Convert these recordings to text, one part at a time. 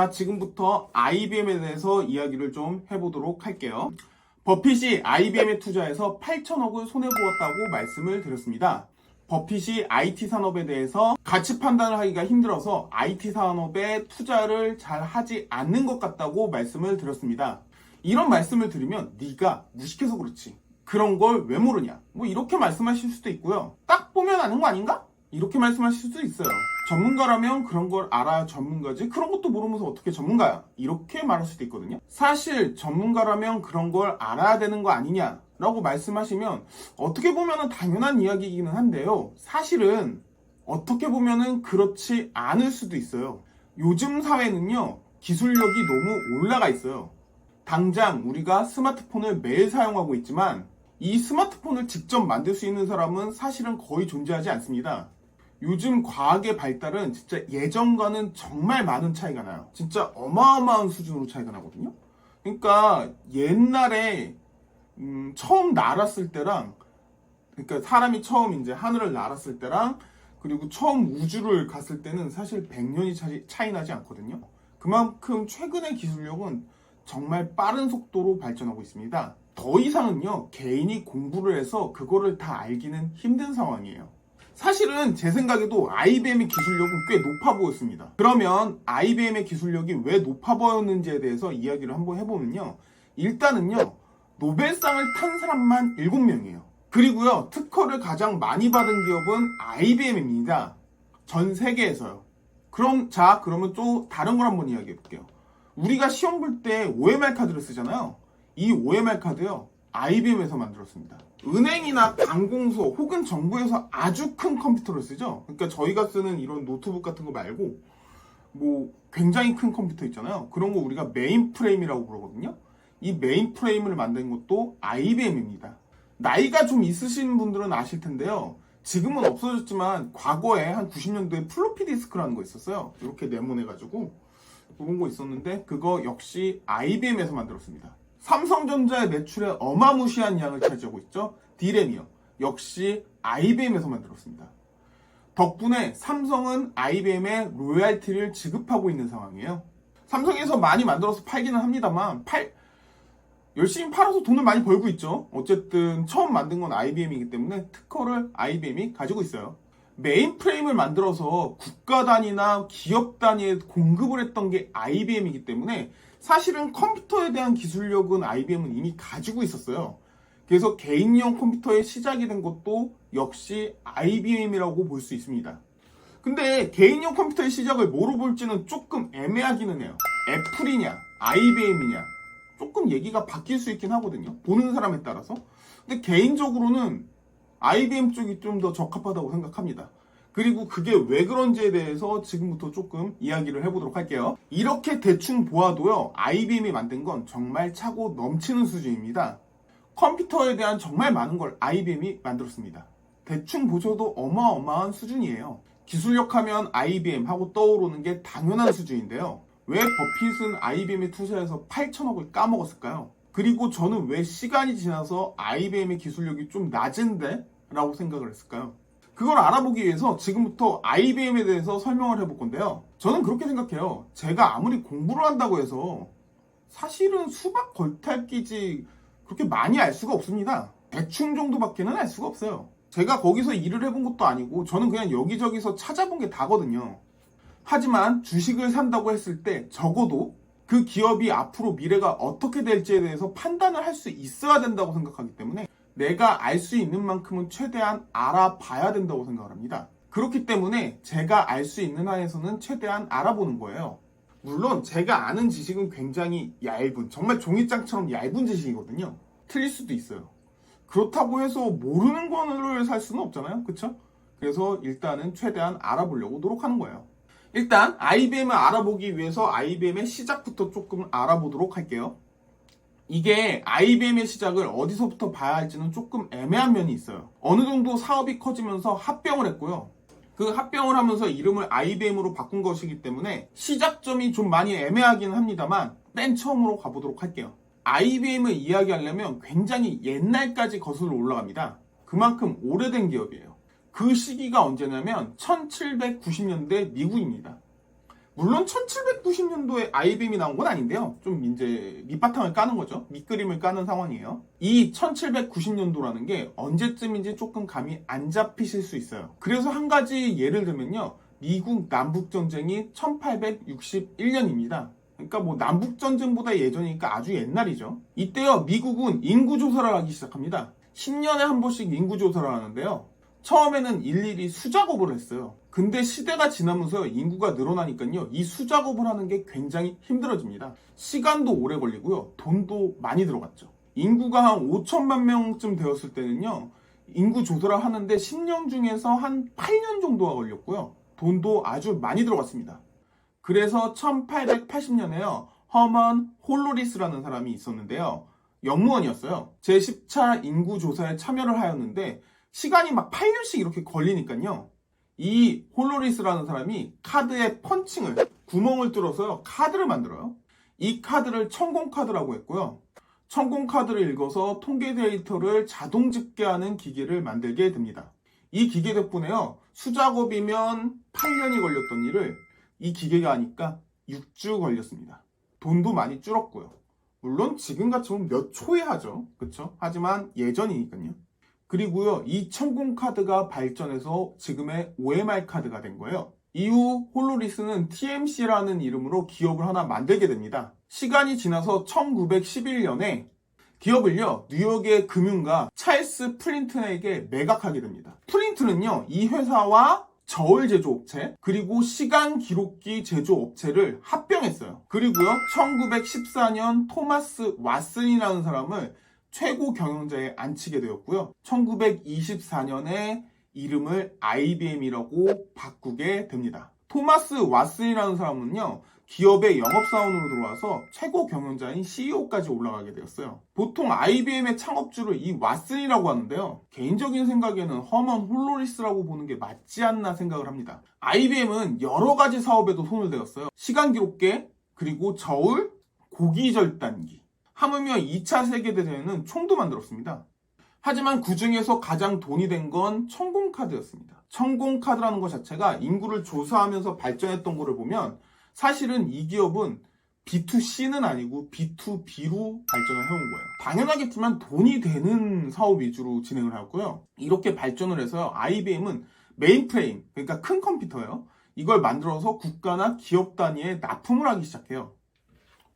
자, 지금부터 IBM에 대해서 이야기를 좀 해보도록 할게요. 버핏이 IBM에 투자해서 8천억을 손해보았다고 말씀을 드렸습니다. 버핏이 IT 산업에 대해서 가치 판단을 하기가 힘들어서 IT 산업에 투자를 잘 하지 않는 것 같다고 말씀을 드렸습니다. 이런 말씀을 드리면 네가 무식해서 그렇지. 그런 걸 왜 모르냐? 뭐 이렇게 말씀하실 수도 있고요. 딱 보면 아는 거 아닌가? 이렇게 말씀하실 수도 있어요. 전문가라면 그런 걸 알아야 전문가지. 그런 것도 모르면서 어떻게 전문가야? 이렇게 말할 수도 있거든요. 사실 전문가라면 그런 걸 알아야 되는 거 아니냐? 라고 말씀하시면 어떻게 보면 당연한 이야기이기는 한데요. 사실은 어떻게 보면 그렇지 않을 수도 있어요. 요즘 사회는요. 기술력이 너무 올라가 있어요. 당장 우리가 스마트폰을 매일 사용하고 있지만 이 스마트폰을 직접 만들 수 있는 사람은 사실은 거의 존재하지 않습니다. 요즘 과학의 발달은 진짜 예전과는 정말 많은 차이가 나요. 진짜 어마어마한 수준으로 차이가 나거든요. 그러니까 옛날에 처음 날았을 때랑, 그러니까 사람이 처음 이제 하늘을 날았을 때랑 그리고 처음 우주를 갔을 때는 사실 100년이 차이 나지 않거든요. 그만큼 최근의 기술력은 정말 빠른 속도로 발전하고 있습니다. 더 이상은요, 개인이 공부를 해서 그거를 다 알기는 힘든 상황이에요. 사실은 제 생각에도 IBM의 기술력은 꽤 높아 보였습니다. 그러면 IBM의 기술력이 왜 높아 보였는지에 대해서 이야기를 한번 해보면요. 일단은요, 노벨상을 탄 사람만 7명이에요. 그리고요, 특허를 가장 많이 받은 기업은 IBM입니다. 전 세계에서요. 그러면 또 다른 걸 한번 이야기해 볼게요. 우리가 시험 볼 때 OMR 카드를 쓰잖아요. 이 OMR 카드요, IBM에서 만들었습니다. 은행이나 관공서 혹은 정부에서 아주 큰 컴퓨터를 쓰죠. 그러니까 저희가 쓰는 이런 노트북 같은 거 말고 뭐 굉장히 큰 컴퓨터 있잖아요. 그런 거 우리가 메인 프레임이라고 그러거든요. 이 메인 프레임을 만든 것도 IBM입니다. 나이가 좀 있으신 분들은 아실 텐데요. 지금은 없어졌지만 과거에 한 90년도에 플로피 디스크라는 거 있었어요. 이렇게 네모내가지고 그런 거 있었는데 그거 역시 IBM에서 만들었습니다. 삼성전자의 매출에 어마무시한 양을 차지하고 있죠. D램이요. 역시 IBM에서 만들었습니다. 덕분에 삼성은 IBM에 로열티를 지급하고 있는 상황이에요. 삼성에서 많이 만들어서 팔기는 합니다만 열심히 팔아서 돈을 많이 벌고 있죠. 어쨌든 처음 만든 건 IBM이기 때문에 특허를 IBM이 가지고 있어요. 메인 프레임을 만들어서 국가 단위나 기업 단위에 공급을 했던 게 IBM이기 때문에 사실은 컴퓨터에 대한 기술력은 IBM은 이미 가지고 있었어요. 그래서 개인용 컴퓨터의 시작이 된 것도 역시 IBM이라고 볼 수 있습니다. 근데 개인용 컴퓨터의 시작을 뭐로 볼지는 조금 애매하기는 해요. 애플이냐, IBM이냐 조금 얘기가 바뀔 수 있긴 하거든요. 보는 사람에 따라서. 근데 개인적으로는 IBM 쪽이 좀 더 적합하다고 생각합니다. 그리고 그게 왜 그런지에 대해서 지금부터 조금 이야기를 해보도록 할게요. 이렇게 대충 보아도요, IBM이 만든 건 정말 차고 넘치는 수준입니다. 컴퓨터에 대한 정말 많은 걸 IBM이 만들었습니다. 대충 보셔도 어마어마한 수준이에요. 기술력 하면 IBM 하고 떠오르는 게 당연한 수준인데요. 왜 버핏은 IBM에 투자해서 8천억을 까먹었을까요? 그리고 저는 왜 시간이 지나서 IBM의 기술력이 좀 낮은데? 라고 생각을 했을까요? 그걸 알아보기 위해서 지금부터 IBM에 대해서 설명을 해볼 건데요. 저는 그렇게 생각해요. 제가 아무리 공부를 한다고 해서 사실은 수박 걸탈기지 그렇게 많이 알 수가 없습니다. 대충 정도밖에는 알 수가 없어요. 제가 거기서 일을 해본 것도 아니고 저는 그냥 여기저기서 찾아본 게 다거든요. 하지만 주식을 산다고 했을 때 적어도 그 기업이 앞으로 미래가 어떻게 될지에 대해서 판단을 할 수 있어야 된다고 생각하기 때문에 내가 알 수 있는 만큼은 최대한 알아봐야 된다고 생각을 합니다. 그렇기 때문에 제가 알 수 있는 한에서는 최대한 알아보는 거예요. 물론 제가 아는 지식은 굉장히 얇은, 정말 종이장처럼 얇은 지식이거든요. 틀릴 수도 있어요. 그렇다고 해서 모르는 거를 살 수는 없잖아요. 그쵸? 그래서 일단은 최대한 알아보려고 노력하는 거예요. 일단 IBM을 알아보기 위해서 IBM의 시작부터 조금 알아보도록 할게요. 이게 IBM의 시작을 어디서부터 봐야 할지는 조금 애매한 면이 있어요. 어느 정도 사업이 커지면서 합병을 했고요. 그 합병을 하면서 이름을 IBM으로 바꾼 것이기 때문에 시작점이 좀 많이 애매하긴 합니다만 맨 처음으로 가보도록 할게요. IBM을 이야기하려면 굉장히 옛날까지 거슬러 올라갑니다. 그만큼 오래된 기업이에요. 그 시기가 언제냐면 1790년대 미국입니다. 물론 1790년도에 IBM이 나온 건 아닌데요. 좀 이제 밑바탕을 까는 거죠. 밑그림을 까는 상황이에요. 이 1790년도라는 게 언제쯤인지 조금 감이 안 잡히실 수 있어요. 그래서 한 가지 예를 들면요. 미국 남북전쟁이 1861년입니다. 그러니까 뭐 남북전쟁보다 예전이니까 아주 옛날이죠. 이때요, 미국은 인구조사를 하기 시작합니다. 10년에 한 번씩 인구조사를 하는데요. 처음에는 일일이 수작업을 했어요. 근데 시대가 지나면서 인구가 늘어나니까요, 이 수작업을 하는 게 굉장히 힘들어집니다. 시간도 오래 걸리고요, 돈도 많이 들어갔죠. 인구가 한 5천만 명쯤 되었을 때는요, 인구 조사를 하는데 10년 중에서 한 8년 정도가 걸렸고요, 돈도 아주 많이 들어갔습니다. 그래서 1880년에요, 허먼 홀로리스라는 사람이 있었는데요. 영무원이었어요. 제10차 인구조사에 참여를 하였는데 시간이 막 8년씩 이렇게 걸리니까요. 이 홀로리스라는 사람이 카드에 펀칭을, 구멍을 뚫어서요, 카드를 만들어요. 이 카드를 천공카드라고 했고요. 천공카드를 읽어서 통계 데이터를 자동 집계하는 기계를 만들게 됩니다. 이 기계 덕분에요, 수작업이면 8년이 걸렸던 일을 이 기계가 하니까 6주 걸렸습니다. 돈도 많이 줄었고요. 물론 지금 같으면 몇 초에 하죠. 그쵸? 하지만 예전이니까요. 그리고요, 이 천공카드가 발전해서 지금의 OMR 카드가 된 거예요. 이후 홀로리스는 TMC라는 이름으로 기업을 하나 만들게 됩니다. 시간이 지나서 1911년에 기업을요, 뉴욕의 금융가 찰스 플린튼에게 매각하게 됩니다. 플린튼은요, 이 회사와 저울 제조업체, 그리고 시간 기록기 제조업체를 합병했어요. 그리고요, 1914년 토마스 왓슨이라는 사람을 최고 경영자에 앉히게 되었고요. 1924년에 이름을 IBM이라고 바꾸게 됩니다. 토마스 왓슨이라는 사람은요, 기업의 영업사원으로 들어와서 최고 경영자인 CEO까지 올라가게 되었어요. 보통 IBM의 창업주를 이 왓슨이라고 하는데요. 개인적인 생각에는 허먼 홀로리스라고 보는 게 맞지 않나 생각을 합니다. IBM은 여러 가지 사업에도 손을 대었어요. 시간 기록계, 그리고 저울, 고기 절단기. 하물며 2차 세계대전에는 총도 만들었습니다. 하지만 그 중에서 가장 돈이 된 건 천공카드였습니다. 천공카드라는 것 자체가 인구를 조사하면서 발전했던 거를 보면 사실은 이 기업은 B2C는 아니고 B2B로 발전을 해온 거예요. 당연하겠지만 돈이 되는 사업 위주로 진행을 하고요. 이렇게 발전을 해서 IBM은 메인프레임, 그러니까 큰 컴퓨터예요. 이걸 만들어서 국가나 기업 단위에 납품을 하기 시작해요.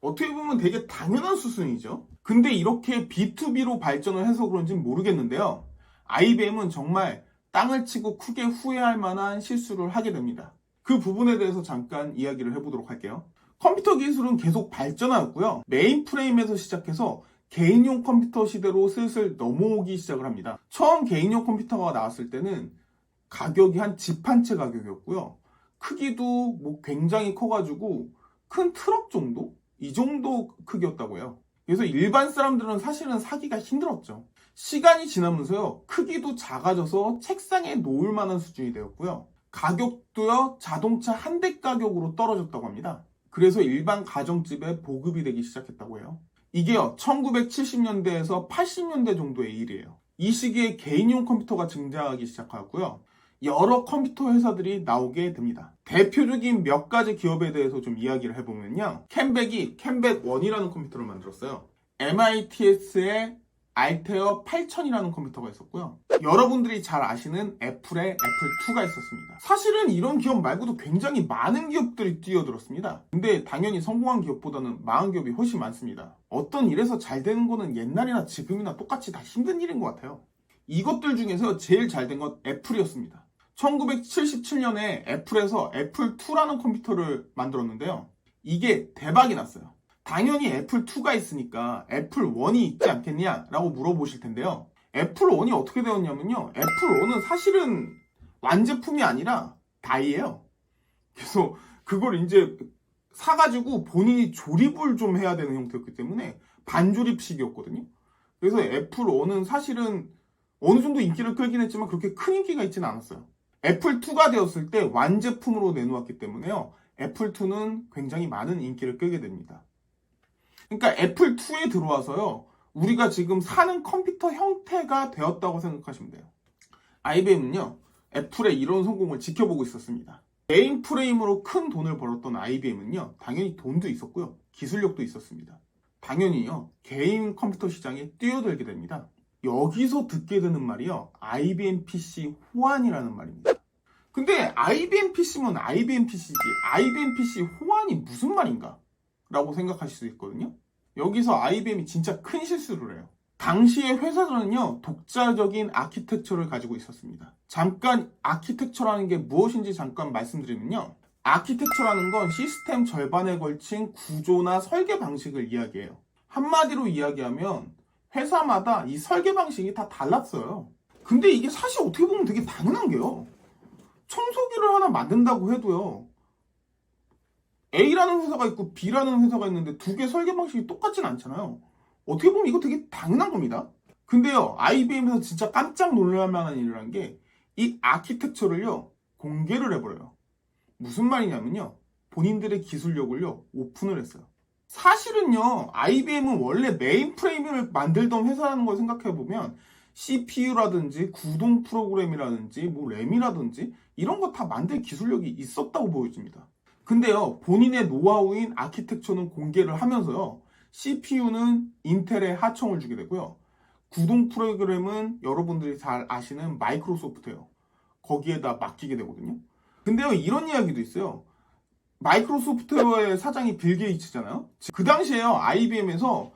어떻게 보면 되게 당연한 수순이죠. 근데 이렇게 B2B로 발전을 해서 그런지는 모르겠는데요. IBM은 정말 땅을 치고 크게 후회할 만한 실수를 하게 됩니다. 그 부분에 대해서 잠깐 이야기를 해보도록 할게요. 컴퓨터 기술은 계속 발전하였고요. 메인프레임에서 시작해서 개인용 컴퓨터 시대로 슬슬 넘어오기 시작을 합니다. 처음 개인용 컴퓨터가 나왔을 때는 가격이 한 집 한 채 가격이었고요. 크기도 뭐 굉장히 커가지고 큰 트럭 정도? 이 정도 크기였다고 해요. 그래서 일반 사람들은 사실은 사기가 힘들었죠. 시간이 지나면서요, 크기도 작아져서 책상에 놓을 만한 수준이 되었고요. 가격도요, 자동차 한 대 가격으로 떨어졌다고 합니다. 그래서 일반 가정집에 보급이 되기 시작했다고 해요. 이게요, 1970년대에서 80년대 정도의 일이에요. 이 시기에 개인용 컴퓨터가 등장하기 시작하고요. 여러 컴퓨터 회사들이 나오게 됩니다. 대표적인 몇 가지 기업에 대해서 좀 이야기를 해보면요. 캠백이 캠백1이라는 컴퓨터를 만들었어요. MITS의 알테어 8000이라는 컴퓨터가 있었고요. 여러분들이 잘 아시는 애플의 애플2가 있었습니다. 사실은 이런 기업 말고도 굉장히 많은 기업들이 뛰어들었습니다. 근데 당연히 성공한 기업보다는 망한 기업이 훨씬 많습니다. 어떤 일에서 잘 되는 거는 옛날이나 지금이나 똑같이 다 힘든 일인 것 같아요. 이것들 중에서 제일 잘 된 건 애플이었습니다. 1977년에 애플에서 애플2라는 컴퓨터를 만들었는데요. 이게 대박이 났어요. 당연히 애플2가 있으니까 애플1이 있지 않겠냐라고 물어보실 텐데요. 애플1이 어떻게 되었냐면요. 애플1은 사실은 완제품이 아니라 다이예요. 그래서 그걸 이제 사가지고 본인이 조립을 좀 해야 되는 형태였기 때문에 반조립식이었거든요. 그래서 애플1은 사실은 어느 정도 인기를 끌긴 했지만 그렇게 큰 인기가 있지는 않았어요. 애플2가 되었을 때 완제품으로 내놓았기 때문에요. 애플2는 굉장히 많은 인기를 끌게 됩니다. 그러니까 애플2에 들어와서요, 우리가 지금 사는 컴퓨터 형태가 되었다고 생각하시면 돼요. IBM은요, 애플의 이런 성공을 지켜보고 있었습니다. 메인 프레임으로 큰 돈을 벌었던 IBM은요, 당연히 돈도 있었고요, 기술력도 있었습니다. 당연히요, 개인 컴퓨터 시장에 뛰어들게 됩니다. 여기서 듣게 되는 말이요, IBM PC 호환이라는 말입니다. 근데 IBM PC면 IBM PC지 IBM PC 호환이 무슨 말인가? 라고 생각하실 수 있거든요. 여기서 IBM이 진짜 큰 실수를 해요. 당시의 회사들은요, 독자적인 아키텍처를 가지고 있었습니다. 잠깐 아키텍처라는 게 무엇인지 잠깐 말씀드리면요, 아키텍처라는 건 시스템 절반에 걸친 구조나 설계 방식을 이야기해요. 한마디로 이야기하면 회사마다 이 설계 방식이 다 달랐어요. 근데 이게 사실 어떻게 보면 되게 당연한 게요, 청소기를 하나 만든다고 해도요, A라는 회사가 있고 B라는 회사가 있는데 두 개 설계 방식이 똑같진 않잖아요. 어떻게 보면 이거 되게 당연한 겁니다. 근데요, IBM에서 진짜 깜짝 놀랄 만한 일이라는 게 이 아키텍처를요, 공개를 해버려요. 무슨 말이냐면요, 본인들의 기술력을요, 오픈을 했어요. 사실은요, IBM은 원래 메인 프레임을 만들던 회사라는 걸 생각해보면 CPU라든지 구동 프로그램이라든지 뭐 램이라든지 이런 거 다 만들 기술력이 있었다고 보여집니다. 근데요, 본인의 노하우인 아키텍처는 공개를 하면서요, CPU는 인텔에 하청을 주게 되고요, 구동 프로그램은 여러분들이 잘 아시는 마이크로소프트예요. 거기에다 맡기게 되거든요. 근데요, 이런 이야기도 있어요. 마이크로소프트의 사장이 빌 게이츠잖아요. 그 당시에요, IBM에서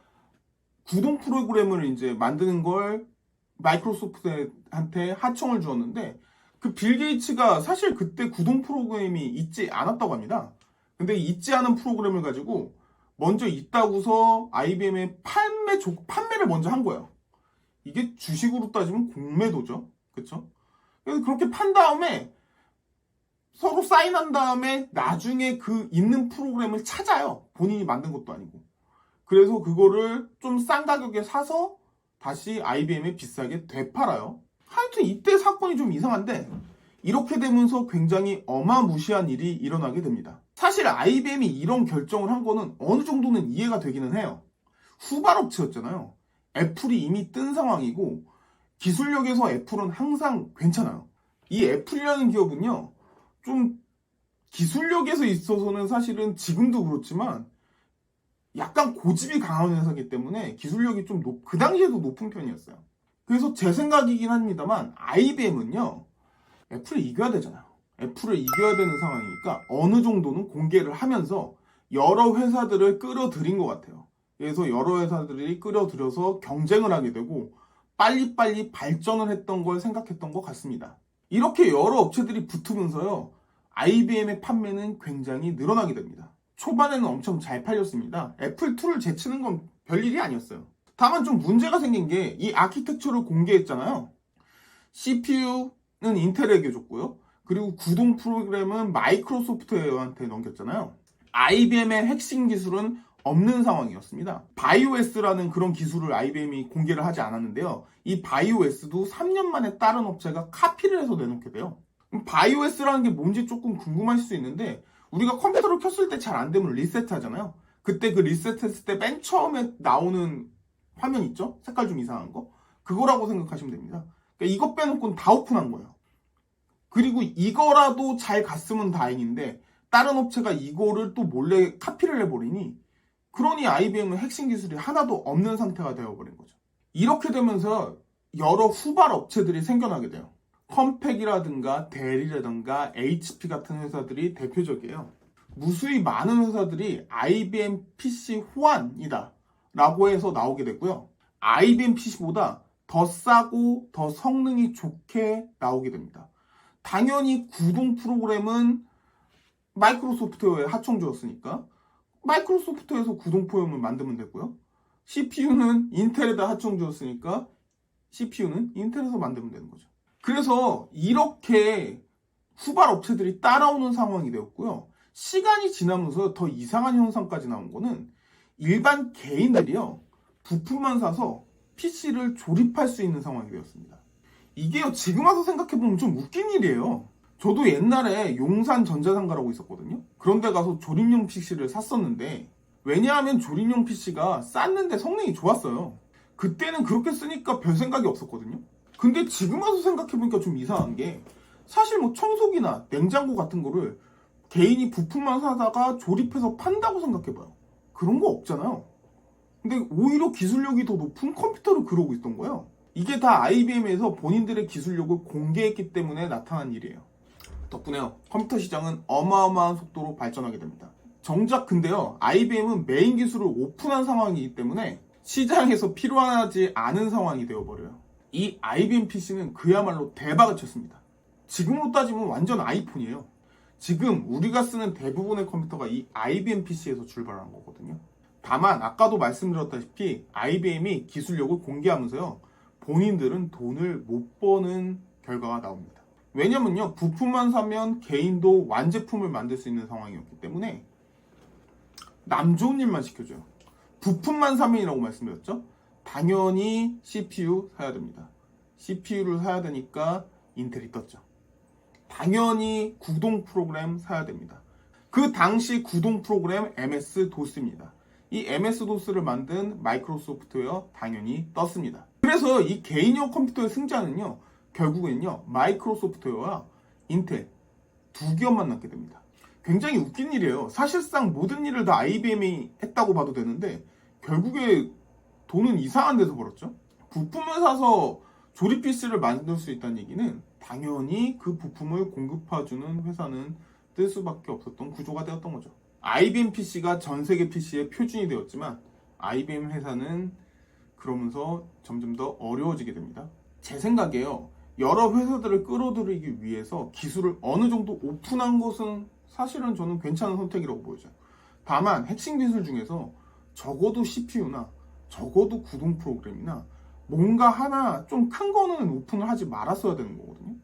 구동 프로그램을 이제 만드는 걸 마이크로소프트한테 하청을 주었는데, 그 빌 게이츠가 사실 그때 구동 프로그램이 있지 않았다고 합니다. 근데 있지 않은 프로그램을 가지고 먼저 있다고서 IBM에 판매를 먼저 한 거예요. 이게 주식으로 따지면 공매도죠. 그쵸? 그래서 그렇게 판 다음에 서로 사인한 다음에 나중에 그 있는 프로그램을 찾아요. 본인이 만든 것도 아니고. 그래서 그거를 좀 싼 가격에 사서 다시 IBM에 비싸게 되팔아요. 하여튼 이때 사건이 좀 이상한데, 이렇게 되면서 굉장히 어마무시한 일이 일어나게 됩니다. 사실 IBM이 이런 결정을 한 거는 어느 정도는 이해가 되기는 해요. 후발업체였잖아요. 애플이 이미 뜬 상황이고 기술력에서 애플은 항상 괜찮아요. 이 애플이라는 기업은요, 좀 기술력에서 있어서는 사실은 지금도 그렇지만 약간 고집이 강한 회사이기 때문에 기술력이 좀 그 당시에도 높은 편이었어요. 그래서 제 생각이긴 합니다만 IBM은요, 애플을 이겨야 되잖아요. 애플을 이겨야 되는 상황이니까 어느 정도는 공개를 하면서 여러 회사들을 끌어들인 것 같아요. 그래서 여러 회사들이 끌어들여서 경쟁을 하게 되고 빨리빨리 발전을 했던 걸 생각했던 것 같습니다. 이렇게 여러 업체들이 붙으면서요, IBM의 판매는 굉장히 늘어나게 됩니다. 초반에는 엄청 잘 팔렸습니다. 애플2를 제치는 건 별일이 아니었어요. 다만 좀 문제가 생긴 게 이 아키텍처를 공개했잖아요. CPU는 인텔에게 줬고요, 그리고 구동 프로그램은 마이크로소프트한테 넘겼잖아요. IBM의 핵심 기술은 없는 상황이었습니다. 바이오S라는 그런 기술을 IBM이 공개를 하지 않았는데요, 이 바이오S도 3년 만에 다른 업체가 카피를 해서 내놓게 돼요. 바이오S라는 게 뭔지 조금 궁금하실 수 있는데, 우리가 컴퓨터를 켰을 때 잘 안 되면 리셋 하잖아요. 그때 그 리셋 했을 때 맨 처음에 나오는 화면 있죠? 색깔 좀 이상한 거? 그거라고 생각하시면 됩니다. 그러니까 이거 빼놓고는 다 오픈한 거예요. 그리고 이거라도 잘 갔으면 다행인데 다른 업체가 이거를 또 몰래 카피를 해버리니, 그러니 IBM은 핵심 기술이 하나도 없는 상태가 되어버린 거죠. 이렇게 되면서 여러 후발 업체들이 생겨나게 돼요. 컴팩이라든가 델이라든가 HP 같은 회사들이 대표적이에요. 무수히 많은 회사들이 IBM PC 호환이다 라고 해서 나오게 됐고요, IBM PC보다 더 싸고 더 성능이 좋게 나오게 됩니다. 당연히 구동 프로그램은 마이크로소프트에 하청 주었으니까 마이크로소프트에서 구동 프로그램을 만들면 됐고요, CPU는 인텔에다 하청 주었으니까 CPU는 인텔에서 만들면 되는 거죠. 그래서 이렇게 후발 업체들이 따라오는 상황이 되었고요, 시간이 지나면서 더 이상한 현상까지 나온 거는 일반 개인들이요, 부품만 사서 PC를 조립할 수 있는 상황이 되었습니다. 이게요, 지금 와서 생각해보면 좀 웃긴 일이에요. 저도 옛날에 용산 전자상가라고 있었거든요. 그런데 가서 조립용 PC를 샀었는데, 왜냐하면 조립용 PC가 쌌는데 성능이 좋았어요. 그때는 그렇게 쓰니까 별 생각이 없었거든요. 근데 지금 와서 생각해보니까 좀 이상한 게, 사실 뭐 청소기나 냉장고 같은 거를 개인이 부품만 사다가 조립해서 판다고 생각해봐요. 그런 거 없잖아요. 근데 오히려 기술력이 더 높은 컴퓨터를 그러고 있던 거예요. 이게 다 IBM에서 본인들의 기술력을 공개했기 때문에 나타난 일이에요. 덕분에요, 컴퓨터 시장은 어마어마한 속도로 발전하게 됩니다. 정작 근데요, IBM은 메인 기술을 오픈한 상황이기 때문에 시장에서 필요하지 않은 상황이 되어버려요. 이 IBM PC는 그야말로 대박을 쳤습니다. 지금으로 따지면 완전 아이폰이에요. 지금 우리가 쓰는 대부분의 컴퓨터가 이 IBM PC에서 출발한 거거든요. 다만 아까도 말씀드렸다시피 IBM이 기술력을 공개하면서요, 본인들은 돈을 못 버는 결과가 나옵니다. 왜냐면요, 부품만 사면 개인도 완제품을 만들 수 있는 상황이었기 때문에 남 좋은 일만 시켜줘요. 부품만 사면이라고 말씀드렸죠. 당연히 CPU 사야 됩니다. CPU를 사야 되니까 인텔이 떴죠. 당연히 구동 프로그램 사야 됩니다. 그 당시 구동 프로그램 MS-DOS입니다. 이 MS-DOS를 만든 마이크로소프트웨어 당연히 떴습니다. 그래서 이 개인용 컴퓨터의 승자는요, 결국엔요, 마이크로소프트웨어와 인텔 두 기업만 남게 됩니다. 굉장히 웃긴 일이에요. 사실상 모든 일을 다 IBM이 했다고 봐도 되는데 결국에 돈은 이상한 데서 벌었죠. 부품을 사서 조립 PC를 만들 수 있다는 얘기는 당연히 그 부품을 공급해주는 회사는 뜰 수밖에 없었던 구조가 되었던 거죠. IBM PC가 전 세계 PC의 표준이 되었지만 IBM 회사는 그러면서 점점 더 어려워지게 됩니다. 제 생각에요, 여러 회사들을 끌어들이기 위해서 기술을 어느 정도 오픈한 것은 사실은 저는 괜찮은 선택이라고 보여져요. 다만 핵심 기술 중에서 적어도 CPU나 적어도 구동 프로그램이나 뭔가 하나 좀 큰 거는 오픈을 하지 말았어야 되는 거거든요.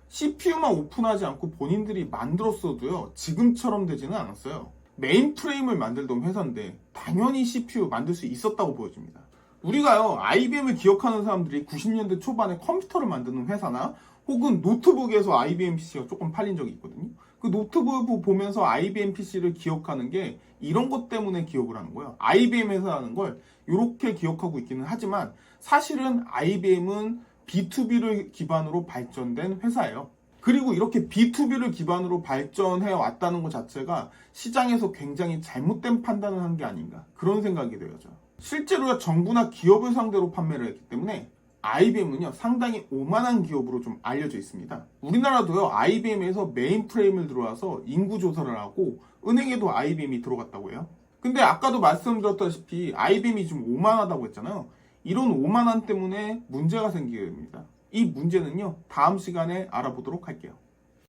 CPU만 오픈하지 않고 본인들이 만들었어도요, 지금처럼 되지는 않았어요. 메인 프레임을 만들던 회사인데 당연히 CPU 만들 수 있었다고 보여집니다. 우리가요, IBM을 기억하는 사람들이 90년대 초반에 컴퓨터를 만드는 회사나 혹은 노트북에서 IBM PC가 조금 팔린 적이 있거든요. 그 노트북 보면서 IBM PC를 기억하는 게 이런 것 때문에 기억을 하는 거예요. IBM 회사라는 걸 이렇게 기억하고 있기는 하지만 사실은 IBM은 B2B를 기반으로 발전된 회사예요. 그리고 이렇게 B2B를 기반으로 발전해 왔다는 것 자체가 시장에서 굉장히 잘못된 판단을 한 게 아닌가, 그런 생각이 되어져요. 실제로 정부나 기업을 상대로 판매를 했기 때문에 IBM은요, 상당히 오만한 기업으로 좀 알려져 있습니다. 우리나라도요, IBM에서 메인 프레임을 들어와서 인구 조사를 하고 은행에도 IBM이 들어갔다고 해요. 근데 아까도 말씀드렸다시피 IBM이 좀 오만하다고 했잖아요. 이런 오만함 때문에 문제가 생기게 됩니다. 이 문제는요, 다음 시간에 알아보도록 할게요.